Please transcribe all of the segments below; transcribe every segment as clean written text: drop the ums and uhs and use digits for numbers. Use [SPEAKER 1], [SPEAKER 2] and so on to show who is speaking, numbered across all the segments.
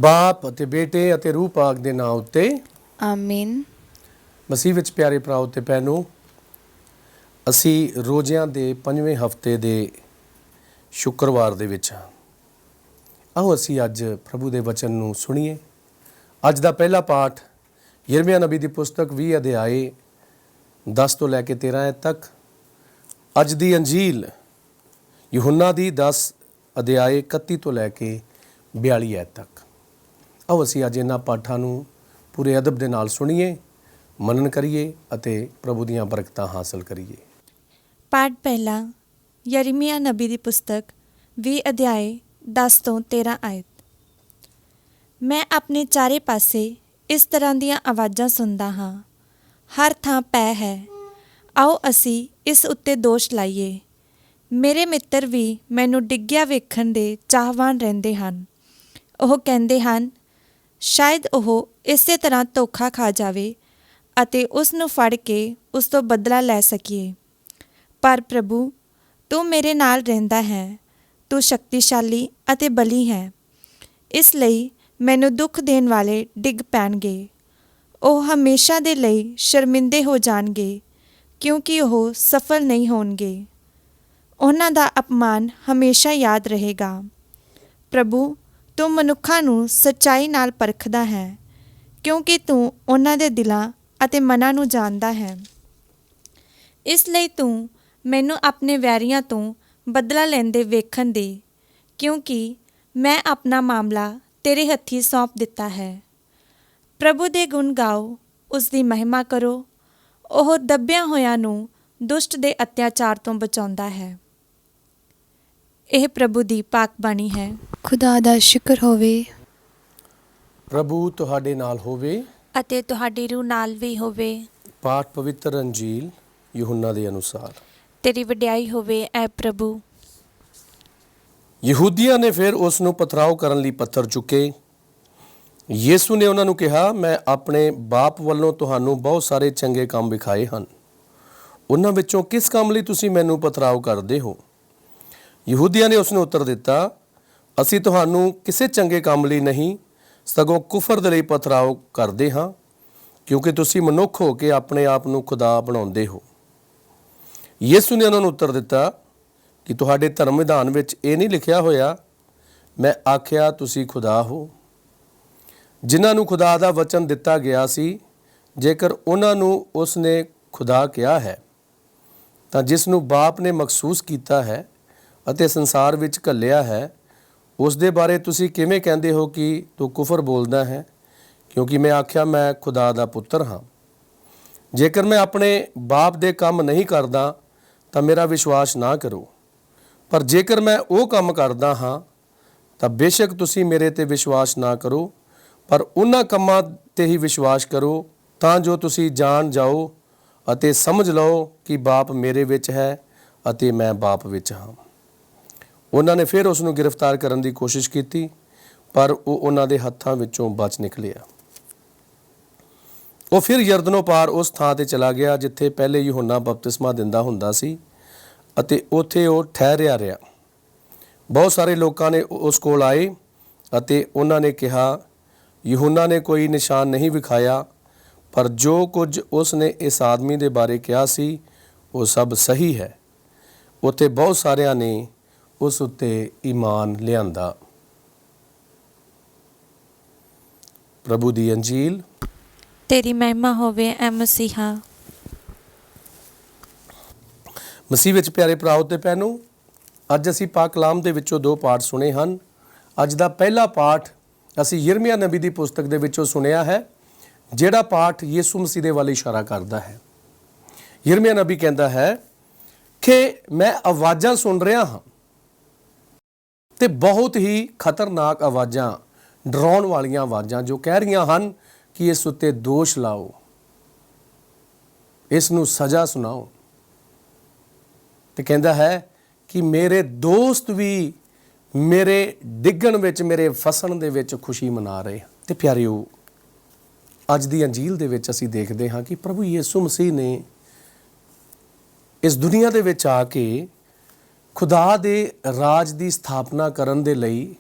[SPEAKER 1] ਬਾਪ ਅਤੇ ਬੇਟੇ ਅਤੇ ਰੂਹ ਪਾਕ ਦੇ ਨਾਮ ਉੱਤੇ
[SPEAKER 2] ਆਮੀਨ।
[SPEAKER 1] ਮਸੀਹ ਵਿੱਚ ਪਿਆਰੇ ਭਰਾਓ ਤੇ ਭੈਣੋ, ਅਸੀਂ ਰੋਜ਼ਿਆਂ ਦੇ 5ਵੇਂ ਹਫ਼ਤੇ ਦੇ ਸ਼ੁੱਕਰਵਾਰ ਦੇ ਵਿੱਚ ਹਾਂ। ਆਓ ਅਸੀਂ ਅੱਜ ਪ੍ਰਭੂ ਦੇ ਵਚਨ ਨੂੰ ਸੁਣੀਏ। ਅੱਜ ਦਾ ਪਹਿਲਾ ਪਾਠ ਯਿਰਮੀਆ ਨਬੀ ਦੀ ਪੁਸਤਕ 20 ਅਧਿਆਏ 10 ਤੋਂ ਲੈ ਕੇ 13 ਐਤ ਤੱਕ। ਅੱਜ ਦੀ ਅੰਜੀਲ ਯਹੂਨਾ ਦੀ 10 ਅਧਿਆਏ 31 ਤੋਂ ਲੈ ਕੇ 42 ਐਤ ਤੱਕ। ਆਓ ਅਸੀਂ ਅੱਜ ਇਹਨਾਂ ਪਾਠਾਂ ਨੂੰ ਪੂਰੇ ਅਦਬ ਦੇ ਨਾਲ ਸੁਣੀਏ, ਮਨਨ ਕਰੀਏ ਅਤੇ ਪ੍ਰਭੂ ਦੀਆਂ ਬਰਕਤਾਂ ਹਾਸਲ ਕਰੀਏ।
[SPEAKER 2] ਪਾਠ ਪਹਿਲਾ ਯਿਰਮੀਆ ਨਬੀ ਦੀ ਪੁਸਤਕ 20 ਅਧਿਆਏ 10 ਤੋਂ 13 ਆਇਤ। ਮੈਂ ਆਪਣੇ ਚਾਰੇ ਪਾਸੇ ਇਸ ਤਰ੍ਹਾਂ ਦੀਆਂ ਆਵਾਜ਼ਾਂ ਸੁਣਦਾ ਹਾਂ, ਹਰ ਥਾਂ ਪੈ ਹੈ, ਆਓ ਅਸੀਂ ਇਸ ਉੱਤੇ ਦੋਸ਼ ਲਾਈਏ। ਮੇਰੇ ਮਿੱਤਰ ਵੀ ਮੈਨੂੰ ਡਿੱਗਿਆ ਵੇਖਣ ਦੇ ਚਾਹਵਾਨ ਰਹਿੰਦੇ ਹਨ। ਉਹ ਕਹਿੰਦੇ ਹਨ, ਸ਼ਾਇਦ ਉਹ ਇਸੇ ਤਰ੍ਹਾਂ ਧੋਖਾ ਖਾ ਜਾਵੇ ਅਤੇ ਉਸ ਨੂੰ ਫੜ ਕੇ ਉਸ ਤੋਂ ਬਦਲਾ ਲੈ ਸਕੀਏ। ਪਰ ਪ੍ਰਭੂ, ਤੂੰ ਮੇਰੇ ਨਾਲ ਰਹਿੰਦਾ ਹੈ, ਤੂੰ ਸ਼ਕਤੀਸ਼ਾਲੀ ਅਤੇ ਬਲੀ ਹੈ, ਇਸ ਲਈ ਮੈਨੂੰ ਦੁੱਖ ਦੇਣ ਵਾਲੇ ਡਿੱਗ ਪੈਣਗੇ। ਉਹ ਹਮੇਸ਼ਾ ਦੇ ਲਈ ਸ਼ਰਮਿੰਦੇ ਹੋ ਜਾਣਗੇ, ਕਿਉਂਕਿ ਉਹ ਸਫਲ ਨਹੀਂ ਹੋਣਗੇ। ਉਹਨਾਂ ਦਾ ਅਪਮਾਨ ਹਮੇਸ਼ਾ ਯਾਦ ਰਹੇਗਾ। ਪ੍ਰਭੂ, ਤੂੰ ਮਨੁੱਖਾਂ ਨੂੰ ਸੱਚਾਈ ਨਾਲ ਪਰਖਦਾ ਹੈ, ਕਿਉਂਕਿ ਤੂੰ ਉਹਨਾਂ ਦੇ ਦਿਲਾਂ ਅਤੇ ਮਨਾਂ ਨੂੰ ਜਾਣਦਾ ਹੈ। ਇਸ ਲਈ ਤੂੰ ਮੈਨੂੰ ਆਪਣੇ ਵੈਰੀਆਂ ਤੋਂ ਬਦਲਾ ਲੈਂਦੇ ਵੇਖਣ ਦੇ, ਕਿਉਂਕਿ ਮੈਂ ਆਪਣਾ ਮਾਮਲਾ ਤੇਰੇ ਹੱਥੀਂ ਸੌਂਪ ਦਿੱਤਾ ਹੈ। ਪ੍ਰਭੂ ਦੇ ਗੁਣ ਗਾਓ, ਉਸ ਦੀ ਮਹਿਮਾ ਕਰੋ। ਉਹ ਦੱਬਿਆਂ ਹੋਇਆਂ ਨੂੰ ਦੁਸ਼ਟ ਦੇ ਅਤਿਆਚਾਰ ਤੋਂ ਬਚਾਉਂਦਾ ਹੈ। ਇਹ ਪ੍ਰਭੂ ਦੀ ਪਾਕ ਬਾਣੀ ਹੈ।
[SPEAKER 3] ਖੁਦਾ ਦਾ ਸ਼ੁਕਰ ਹੋਵੇ।
[SPEAKER 1] ਪ੍ਰਭੂ ਤੁਹਾਡੇ ਨਾਲ ਹੋਵੇ
[SPEAKER 2] ਅਤੇ ਤੁਹਾਡੀ ਰੂਹ ਨਾਲ ਵੀ ਹੋਵੇ।
[SPEAKER 1] ਪਾਠ ਪਵਿੱਤਰ ਅੰਜੀਲ ਯਹੂਨਾ ਦੇ ਅਨੁਸਾਰ।
[SPEAKER 2] ਤੇਰੀ ਵਡਿਆਈ ਹੋਵੇ ਐ ਪ੍ਰਭੂ।
[SPEAKER 1] ਯਹੂਦੀਆਂ ਨੇ ਫਿਰ ਉਸ ਨੂੰ ਪਥਰਾਓ ਕਰਨ ਲਈ ਪੱਥਰ ਚੁੱਕੇ। ਯੀਸ਼ੂ ਨੇ ਉਹਨਾਂ ਨੂੰ ਕਿਹਾ, ਮੈਂ ਆਪਣੇ ਬਾਪ ਵੱਲੋਂ ਤੁਹਾਨੂੰ ਬਹੁਤ ਸਾਰੇ ਚੰਗੇ ਕੰਮ ਵਿਖਾਏ ਹਨ, ਉਹਨਾਂ ਵਿੱਚੋਂ ਕਿਸ ਕੰਮ ਲਈ ਤੁਸੀਂ ਮੈਨੂੰ ਪਥਰਾਓ ਕਰਦੇ ਹੋ? ਯਹੂਦੀਆਂ ਨੇ ਉਸ ਨੂੰ ਉੱਤਰ ਦਿੱਤਾ, ਅਸੀਂ ਤੁਹਾਨੂੰ ਕਿਸੇ ਚੰਗੇ ਕੰਮ ਲਈ ਨਹੀਂ, ਸਗੋਂ ਕੁਫਰ ਦੇ ਲਈ ਪਥਰਾਓ ਕਰਦੇ ਹਾਂ, ਕਿਉਂਕਿ ਤੁਸੀਂ ਮਨੁੱਖ ਹੋ ਕੇ ਆਪਣੇ ਆਪ ਨੂੰ ਖੁਦਾ ਬਣਾਉਂਦੇ ਹੋ। ਯੀਸ਼ੂ ਨੇ ਉਹਨਾਂ ਨੂੰ ਉੱਤਰ ਦਿੱਤਾ ਕਿ ਤੁਹਾਡੇ ਧਰਮ ਵਿਧਾਨ ਵਿੱਚ ਇਹ ਨਹੀਂ ਲਿਖਿਆ ਹੋਇਆ, ਮੈਂ ਆਖਿਆ ਤੁਸੀਂ ਖੁਦਾ ਹੋ। ਜਿਨ੍ਹਾਂ ਨੂੰ ਖੁਦਾ ਦਾ ਵਚਨ ਦਿੱਤਾ ਗਿਆ ਸੀ, ਜੇਕਰ ਉਹਨਾਂ ਨੂੰ ਉਸ ਨੇ ਖੁਦਾ ਕਿਹਾ ਹੈ, ਤਾਂ ਜਿਸ ਨੂੰ ਬਾਪ ਨੇ ਮਖਸੂਸ ਕੀਤਾ ਹੈ ਅਤੇ ਸੰਸਾਰ ਵਿੱਚ ਘੱਲਿਆ ਹੈ, ਉਸ ਦੇ ਬਾਰੇ ਤੁਸੀਂ ਕਿਵੇਂ ਕਹਿੰਦੇ ਹੋ ਕਿ ਤੂੰ ਕੁਫਰ ਬੋਲਦਾ ਹੈ, ਕਿਉਂਕਿ ਮੈਂ ਆਖਿਆ ਮੈਂ ਖੁਦਾ ਦਾ ਪੁੱਤਰ ਹਾਂ। ਜੇਕਰ ਮੈਂ ਆਪਣੇ ਬਾਪ ਦੇ ਕੰਮ ਨਹੀਂ ਕਰਦਾ ਤਾਂ ਮੇਰਾ ਵਿਸ਼ਵਾਸ ਨਾ ਕਰੋ, ਪਰ ਜੇਕਰ ਮੈਂ ਉਹ ਕੰਮ ਕਰਦਾ ਹਾਂ ਤਾਂ ਬੇਸ਼ੱਕ ਤੁਸੀਂ ਮੇਰੇ ਤੇ ਵਿਸ਼ਵਾਸ ਨਾ ਕਰੋ, ਪਰ ਉਹਨਾਂ ਕੰਮਾਂ ਤੇ ਹੀ ਵਿਸ਼ਵਾਸ ਕਰੋ, ਤਾਂ ਜੋ ਤੁਸੀਂ ਜਾਣ ਜਾਓ ਅਤੇ ਸਮਝ ਲਓ ਕਿ ਬਾਪ ਮੇਰੇ ਵਿੱਚ ਹੈ ਅਤੇ ਮੈਂ ਬਾਪ ਵਿੱਚ ਹਾਂ। ਉਹਨਾਂ ਨੇ ਫਿਰ ਉਸ ਨੂੰ ਗ੍ਰਿਫਤਾਰ ਕਰਨ ਦੀ ਕੋਸ਼ਿਸ਼ ਕੀਤੀ, ਪਰ ਉਹ ਉਹਨਾਂ ਦੇ ਹੱਥਾਂ ਵਿੱਚੋਂ ਬਚ ਨਿਕਲਿਆ। ਉਹ ਫਿਰ ਯਰਦਨੋਂ ਪਾਰ ਉਸ ਥਾਂ ਤੇ ਚਲਾ ਗਿਆ ਜਿੱਥੇ ਪਹਿਲੇ ਯਹੋਨਾ ਬਪਤਿਸਮਾ ਦਿੰਦਾ ਹੁੰਦਾ ਸੀ, ਅਤੇ ਉੱਥੇ ਉਹ ਠਹਿਰਿਆ ਰਿਹਾ। ਬਹੁਤ ਸਾਰੇ ਲੋਕਾਂ ਨੇ ਉਸ ਕੋਲ ਆਏ ਅਤੇ ਉਹਨਾਂ ਨੇ ਕਿਹਾ, ਯਹੋਨਾ ਨੇ ਕੋਈ ਨਿਸ਼ਾਨ ਨਹੀਂ ਵਿਖਾਇਆ, ਪਰ ਜੋ ਕੁਝ ਉਸ ਨੇ ਇਸ ਆਦਮੀ ਦੇ ਬਾਰੇ ਕਿਹਾ ਸੀ ਉਹ ਸਭ ਸਹੀ ਹੈ। ਉੱਥੇ ਬਹੁਤ ਸਾਰਿਆਂ ਨੇ ਉਸ ਉੱਤੇ ਈਮਾਨ ਲਿਆਂਦਾ। ਪ੍ਰਭੂ ਦੀ ਅੰਜੀਲ।
[SPEAKER 2] ਤੇਰੀ ਮਹਿਮਾ ਹੋਵੇ ਐ ਮਸੀਹਾ।
[SPEAKER 1] ਮਸੀਹ ਵਿੱਚ ਪਿਆਰੇ ਭਰਾਓ ਤੇ ਭੈਣੋ, ਅੱਜ ਅਸੀਂ ਪਾਕ ਕਲਾਮ ਦੇ ਵਿੱਚੋਂ 2 ਪਾਠ ਸੁਣੇ ਹਨ। ਅੱਜ ਦਾ ਪਹਿਲਾ ਪਾਠ ਅਸੀਂ ਯਿਰਮੀਆ ਨਬੀ ਦੀ ਪੁਸਤਕ ਦੇ ਵਿੱਚੋਂ ਸੁਣਿਆ ਹੈ, ਜਿਹੜਾ ਪਾਠ ਯਿਸੂ ਮਸੀਹ ਦੇ ਵੱਲ ਇਸ਼ਾਰਾ ਕਰਦਾ ਹੈ। ਯਿਰਮੀਆ ਨਬੀ ਕਹਿੰਦਾ ਹੈ ਕਿ ਮੈਂ ਆਵਾਜ਼ਾਂ ਸੁਣ ਰਿਹਾ ਹਾਂ, ਤੇ ਬਹੁਤ ਹੀ ਖਤਰਨਾਕ ਆਵਾਜ਼ਾਂ, ਡਰਾਉਣ ਵਾਲੀਆਂ ਆਵਾਜ਼ਾਂ, ਜੋ ਕਹਿ ਰਹੀਆਂ ਹਨ ਕਿ ਇਸ ਉੱਤੇ ਦੋਸ਼ ਲਾਓ, ਇਸ ਨੂੰ ਸਜ਼ਾ ਸੁਣਾਓ। ਤੇ ਕਹਿੰਦਾ ਹੈ ਕਿ ਮੇਰੇ ਦੋਸਤ ਵੀ ਮੇਰੇ ਡਿੱਗਣ ਵਿੱਚ, ਮੇਰੇ ਫਸਣ ਦੇ ਵਿੱਚ ਖੁਸ਼ੀ ਮਨਾ ਰਹੇ। ਤੇ ਪਿਆਰਿਓ, ਅੱਜ ਦੀ ਅੰਜੀਲ ਦੇ ਵਿੱਚ ਅਸੀਂ ਦੇਖਦੇ ਹਾਂ ਕਿ ਪ੍ਰਭੂ ਯਿਸੂ ਮਸੀਹ ਨੇ ਇਸ ਦੁਨੀਆ ਦੇ ਵਿੱਚ ਆ ਕੇ ਖੁਦਾ ਦੇ ਰਾਜ ਦੀ ਸਥਾਪਨਾ ਕਰਨ ਦੇ ਲਈ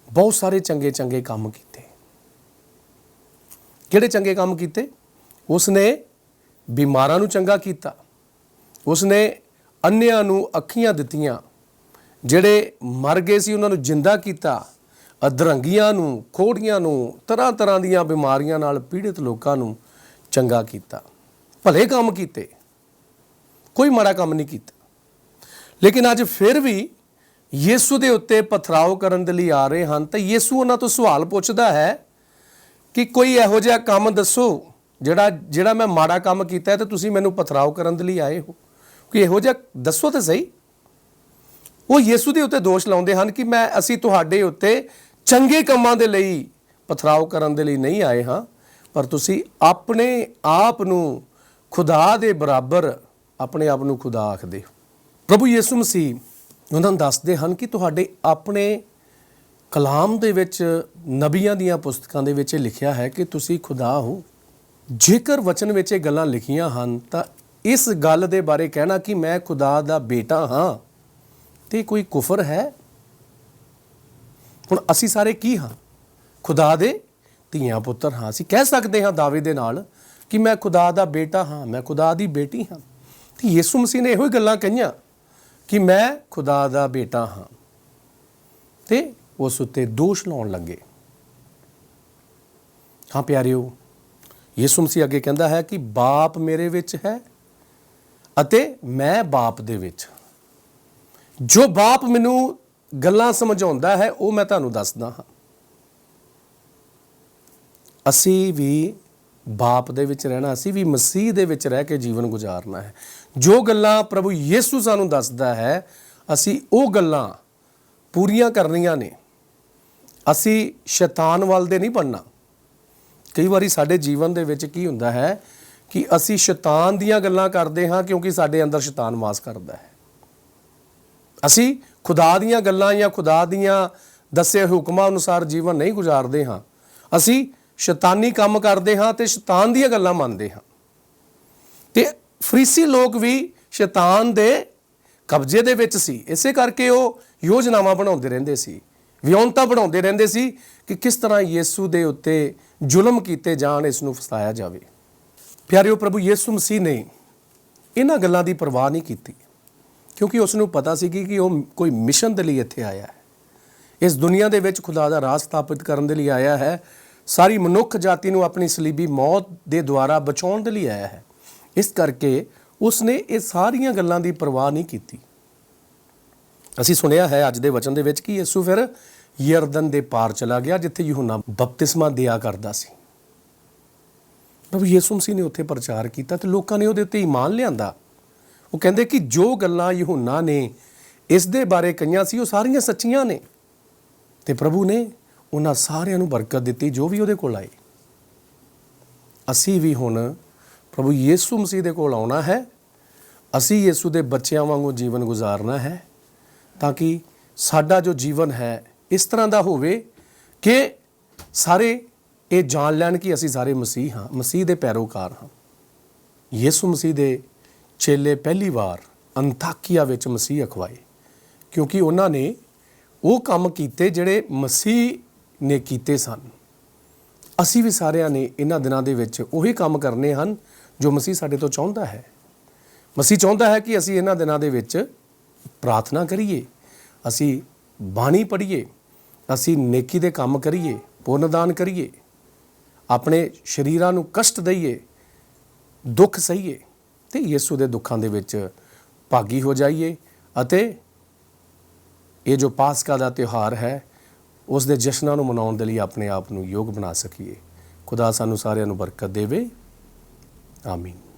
[SPEAKER 1] ਬਹੁਤ ਸਾਰੇ ਚੰਗੇ ਕੰਮ ਕੀਤੇ। ਕਿਹੜੇ ਚੰਗੇ ਕੰਮ ਕੀਤੇ? ਉਸਨੇ ਬਿਮਾਰਾਂ ਨੂੰ ਚੰਗਾ ਕੀਤਾ, ਉਸਨੇ ਅੰਨ੍ਹਿਆਂ ਨੂੰ ਅੱਖੀਆਂ ਦਿੱਤੀਆਂ, ਜਿਹੜੇ ਮਰ ਗਏ ਸੀ ਉਹਨਾਂ ਨੂੰ ਜਿੰਦਾ ਕੀਤਾ, ਅਧਰੰਗੀਆਂ ਨੂੰ, ਖੋੜੀਆਂ ਨੂੰ, ਤਰ੍ਹਾਂ ਤਰ੍ਹਾਂ ਦੀਆਂ ਬਿਮਾਰੀਆਂ ਨਾਲ ਪੀੜਿਤ ਲੋਕਾਂ ਨੂੰ ਚੰਗਾ ਕੀਤਾ। ਭਲੇ ਕੰਮ ਕੀਤੇ, ਕੋਈ ਮਾੜਾ ਕੰਮ ਨਹੀਂ ਕੀਤਾ। ਲੇਕਿਨ ਅੱਜ ਫਿਰ ਵੀ ਯੀਸ਼ੂ ਦੇ ਉੱਤੇ ਪਥਰਾਓ ਕਰਨ ਦੇ ਲਈ ਆ ਰਹੇ ਹਨ ਤਾਂ ਯੀਸ਼ੂ ਉਹਨਾਂ ਤੋਂ ਸਵਾਲ ਪੁੱਛਦਾ ਹੈ ਕਿ ਕੋਈ ਇਹੋ ਜਿਹਾ ਕੰਮ ਦੱਸੋ ਜਿਹੜਾ ਮੈਂ ਮਾੜਾ ਕੰਮ ਕੀਤਾ ਹੈ ਤੇ ਤੁਸੀਂ ਮੈਨੂੰ ਪਥਰਾਓ ਕਰਨ ਦੇ ਲਈ ਆਏ ਹੋ। ਕੋਈ ਇਹੋ ਜਿਹਾ ਦੱਸੋ ਤਾਂ ਸਹੀ। ਉਹ ਯੀਸ਼ੂ ਦੇ ਉੱਤੇ ਦੋਸ਼ ਲਾਉਂਦੇ ਹਨ ਕਿ ਅਸੀਂ ਤੁਹਾਡੇ ਉੱਤੇ ਚੰਗੇ ਕੰਮਾਂ ਦੇ ਲਈ ਪਥਰਾਓ ਕਰਨ ਦੇ ਲਈ ਨਹੀਂ ਆਏ ਹਾਂ, ਪਰ ਤੁਸੀਂ ਆਪਣੇ ਆਪ ਨੂੰ ਖੁਦਾ ਦੇ ਬਰਾਬਰ ਆਪਣੇ ਆਪ ਨੂੰ ਖੁਦਾ ਆਖਦੇ ਹੋ। ਪ੍ਰਭੂ ਯੀਸ਼ੂ ਮਸੀਹ ਉਹਨਾਂ ਨੂੰ ਦੱਸਦੇ ਹਨ ਕਿ ਤੁਹਾਡੇ ਆਪਣੇ ਕਲਾਮ ਦੇ ਵਿੱਚ, ਨਬੀਆਂ ਦੀਆਂ ਪੁਸਤਕਾਂ ਦੇ ਵਿੱਚ ਲਿਖਿਆ ਹੈ ਕਿ ਤੁਸੀਂ ਖੁਦਾ ਹੋ। ਜੇਕਰ ਵਚਨ ਵਿੱਚ ਇਹ ਗੱਲਾਂ ਲਿਖੀਆਂ ਹਨ ਤਾਂ ਇਸ ਗੱਲ ਦੇ ਬਾਰੇ ਕਹਿਣਾ ਕਿ ਮੈਂ ਖੁਦਾ ਦਾ ਬੇਟਾ ਹਾਂ ਤੇ ਕੋਈ ਕੁਫਰ ਹੈ? ਹੁਣ ਅਸੀਂ ਸਾਰੇ ਕੀ ਹਾਂ? ਖੁਦਾ ਦੇ ਧੀਆਂ ਪੁੱਤਰ ਹਾਂ। ਅਸੀਂ ਕਹਿ ਸਕਦੇ ਹਾਂ ਦਾਅਵੇ ਦੇ ਨਾਲ ਕਿ ਮੈਂ ਖੁਦਾ ਦਾ ਬੇਟਾ ਹਾਂ, ਮੈਂ ਖੁਦਾ ਦੀ ਬੇਟੀ ਹਾਂ। ਤੇ ਯਿਸੂ ਮਸੀਹ ਨੇ ਇਹੋ ਹੀ ਗੱਲਾਂ ਕਹੀਆਂ ਕਿ ਮੈਂ ਖੁਦਾ ਦਾ ਬੇਟਾ ਹਾਂ ਤੇ ਉਸ ਉੱਤੇ ਦੋਸ਼ ਲਾਉਣ ਲੱਗੇ। ਹਾਂ ਪਿਆਰਿਓ, ਯਿਸੂ ਮਸੀਹ ਅੱਗੇ ਕਹਿੰਦਾ ਹੈ ਕਿ ਬਾਪ ਮੇਰੇ ਵਿੱਚ ਹੈ ਅਤੇ ਮੈਂ ਬਾਪ ਦੇ ਵਿੱਚ। ਜੋ ਬਾਪ ਮੈਨੂੰ ਗੱਲਾਂ ਸਮਝਾਉਂਦਾ ਹੈ ਉਹ ਮੈਂ ਤੁਹਾਨੂੰ ਦੱਸਦਾ ਹਾਂ। ਅਸੀਂ ਵੀ ਬਾਪ ਦੇ ਵਿੱਚ ਰਹਿਣਾ, ਅਸੀਂ ਵੀ ਮਸੀਹ ਦੇ ਵਿੱਚ ਰਹਿ ਕੇ ਜੀਵਨ ਗੁਜ਼ਾਰਨਾ ਹੈ। ਜੋ ਗੱਲਾਂ ਪ੍ਰਭੂ ਯਿਸੂ ਸਾਨੂੰ ਦੱਸਦਾ ਹੈ ਅਸੀਂ ਉਹ ਗੱਲਾਂ ਪੂਰੀਆਂ ਕਰਨੀਆਂ ਨੇ। ਅਸੀਂ ਸ਼ੈਤਾਨ ਵੱਲ ਦੇ ਨਹੀਂ ਬਣਨਾ। ਕਈ ਵਾਰੀ ਸਾਡੇ ਜੀਵਨ ਦੇ ਵਿੱਚ ਕੀ ਹੁੰਦਾ ਹੈ ਕਿ ਅਸੀਂ ਸ਼ੈਤਾਨ ਦੀਆਂ ਗੱਲਾਂ ਕਰਦੇ ਹਾਂ ਕਿਉਂਕਿ ਸਾਡੇ ਅੰਦਰ ਸ਼ੈਤਾਨ ਵਾਸ ਕਰਦਾ ਹੈ। ਅਸੀਂ ਖੁਦਾ ਦੀਆਂ ਗੱਲਾਂ ਜਾਂ ਖੁਦਾ ਦੀਆਂ ਦੱਸੇ ਹੁਕਮਾਂ ਅਨੁਸਾਰ ਜੀਵਨ ਨਹੀਂ ਗੁਜ਼ਾਰਦੇ ਹਾਂ। ਅਸੀਂ ਸ਼ੈਤਾਨੀ ਕੰਮ ਕਰਦੇ ਹਾਂ ਤੇ ਸ਼ੈਤਾਨ ਦੀਆਂ ਗੱਲਾਂ ਮੰਨਦੇ ਹਾਂ। ਤੇ ਫਰੀਸੀ ਲੋਕ ਵੀ ਸ਼ੈਤਾਨ ਦੇ ਕਬਜ਼ੇ ਦੇ ਵਿੱਚ ਸੀ। ਇਸੇ ਕਰਕੇ ਉਹ ਯੋਜਨਾਵਾਂ ਬਣਾਉਂਦੇ ਰਹਿੰਦੇ ਸੀ, ਵਿਉਂਤਾਂ ਬਣਾਉਂਦੇ ਰਹਿੰਦੇ ਸੀ ਕਿ ਕਿਸ ਤਰ੍ਹਾਂ ਯਿਸੂ ਦੇ ਉੱਤੇ ਜ਼ੁਲਮ ਕੀਤੇ ਜਾਣ, ਇਸ ਨੂੰ ਫਸਾਇਆ ਜਾਵੇ। ਪਿਆਰਿਓ, ਪ੍ਰਭੂ ਯਿਸੂ ਮਸੀਹ ਨੇ ਇਹਨਾਂ ਗੱਲਾਂ ਦੀ ਪਰਵਾਹ ਨਹੀਂ ਕੀਤੀ ਕਿਉਂਕਿ ਉਸ ਨੂੰ ਪਤਾ ਸੀ ਕਿ ਉਹ ਕੋਈ ਮਿਸ਼ਨ ਦੇ ਲਈ ਇੱਥੇ ਆਇਆ ਹੈ। ਇਸ ਦੁਨੀਆ ਦੇ ਵਿੱਚ ਖੁਦਾ ਦਾ ਰਾਜ ਸਥਾਪਿਤ ਕਰਨ ਦੇ ਲਈ ਆਇਆ ਹੈ। ਸਾਰੀ ਮਨੁੱਖ ਜਾਤੀ ਨੂੰ ਆਪਣੀ ਸਲੀਬੀ ਮੌਤ ਦੇ ਦੁਆਰਾ ਬਚਾਉਣ ਦੇ ਲਈ ਆਇਆ ਹੈ। ਇਸ ਕਰਕੇ ਉਸਨੇ ਇਹ ਸਾਰੀਆਂ ਗੱਲਾਂ ਦੀ ਪਰਵਾਹ ਨਹੀਂ ਕੀਤੀ। ਅਸੀਂ ਸੁਣਿਆ ਹੈ ਅੱਜ ਦੇ ਵਚਨ ਦੇ ਵਿੱਚ ਕਿ ਯਿਸੂ ਫਿਰ ਯਰਦਨ ਦੇ ਪਾਰ ਚਲਾ ਗਿਆ ਜਿੱਥੇ ਯੂਹੰਨਾ ਬਪਤਿਸਮਾ ਦਿਆ ਕਰਦਾ ਸੀ। ਪ੍ਰਭੂ ਯਿਸੂ ਮਸੀਹ ਨੇ ਉੱਥੇ ਪ੍ਰਚਾਰ ਕੀਤਾ ਤੇ ਲੋਕਾਂ ਨੇ ਉਹਦੇ ਉੱਤੇ ਈਮਾਨ ਲਿਆਂਦਾ। ਉਹ ਕਹਿੰਦੇ ਕਿ ਜੋ ਗੱਲਾਂ ਯੂਹੰਨਾ ਨੇ ਇਸ ਦੇ ਬਾਰੇ ਕਹੀਆਂ ਸੀ ਉਹ ਸਾਰੀਆਂ ਸੱਚੀਆਂ ਨੇ ਤੇ ਪ੍ਰਭੂ ਨੇ ਉਹਨਾਂ ਸਾਰਿਆਂ ਨੂੰ ਬਰਕਤ ਦਿੱਤੀ ਜੋ ਵੀ ਉਹਦੇ ਕੋਲ ਆਏ। ਅਸੀਂ ਵੀ ਹੁਣ ਪ੍ਰਭੂ ਯਿਸੂ ਮਸੀਹ ਦੇ ਕੋਲ ਆਉਣਾ ਹੈ। ਅਸੀਂ ਯਿਸੂ ਦੇ ਬੱਚਿਆਂ ਵਾਂਗੂ ਜੀਵਨ ਗੁਜ਼ਾਰਨਾ ਹੈ ਤਾਂ ਕਿ ਸਾਡਾ ਜੋ ਜੀਵਨ ਹੈ ਇਸ ਤਰ੍ਹਾਂ ਦਾ ਹੋਵੇ ਕਿ ਸਾਰੇ ਇਹ ਜਾਣ ਲੈਣ ਕਿ ਅਸੀਂ ਸਾਰੇ ਮਸੀਹ ਹਾਂ, ਮਸੀਹ ਦੇ ਪੈਰੋਕਾਰ ਹਾਂ। ਯਿਸੂ ਮਸੀਹ ਦੇ ਚੇਲੇ ਪਹਿਲੀ ਵਾਰ ਅੰਤਾਕੀਆ ਵਿੱਚ ਮਸੀਹ ਅਖਵਾਏ ਕਿਉਂਕਿ ਉਹਨਾਂ ਨੇ ਉਹ ਕੰਮ ਕੀਤੇ ਜਿਹੜੇ ਮਸੀਹ ਨੇ ਕੀਤੇ ਸਨ। ਅਸੀਂ ਵੀ ਸਾਰਿਆਂ ਨੇ ਇਹਨਾਂ ਦਿਨਾਂ ਦੇ ਵਿੱਚ ਉਹੀ ਕੰਮ ਕਰਨੇ ਹਨ ਜੋ ਮਸੀਹ ਸਾਡੇ ਤੋਂ ਚਾਹੁੰਦਾ ਹੈ। ਮਸੀਹ ਚਾਹੁੰਦਾ ਹੈ ਕਿ ਅਸੀਂ ਇਹਨਾਂ ਦਿਨਾਂ ਦੇ ਵਿੱਚ ਪ੍ਰਾਰਥਨਾ ਕਰੀਏ, ਅਸੀਂ ਬਾਣੀ ਪੜ੍ਹੀਏ, ਅਸੀਂ ਨੇਕੀ ਦੇ ਕੰਮ ਕਰੀਏ, ਪੁੰਨਦਾਨ ਕਰੀਏ, ਆਪਣੇ ਸਰੀਰਾਂ ਨੂੰ ਕਸ਼ਟ ਦਈਏ, ਦੁੱਖ ਸਹੀਏ ਤੇ ਯਿਸੂ ਦੇ ਦੁੱਖਾਂ ਦੇ ਵਿੱਚ ਭਾਗੀ ਹੋ ਜਾਈਏ ਅਤੇ ਇਹ ਜੋ ਪਾਸਕਾ ਦਾ ਤਿਉਹਾਰ ਹੈ ਉਸ ਦੇ ਜਸ਼ਨਾਂ ਨੂੰ ਮਨਾਉਣ ਦੇ ਲਈ ਆਪਣੇ ਆਪ ਨੂੰ ਯੋਗ ਬਣਾ ਸਕੀਏ। ਖੁਦਾ ਸਾਨੂੰ ਸਾਰਿਆਂ ਨੂੰ ਬਰਕਤ ਦੇਵੇ। ਆਮੀਨ।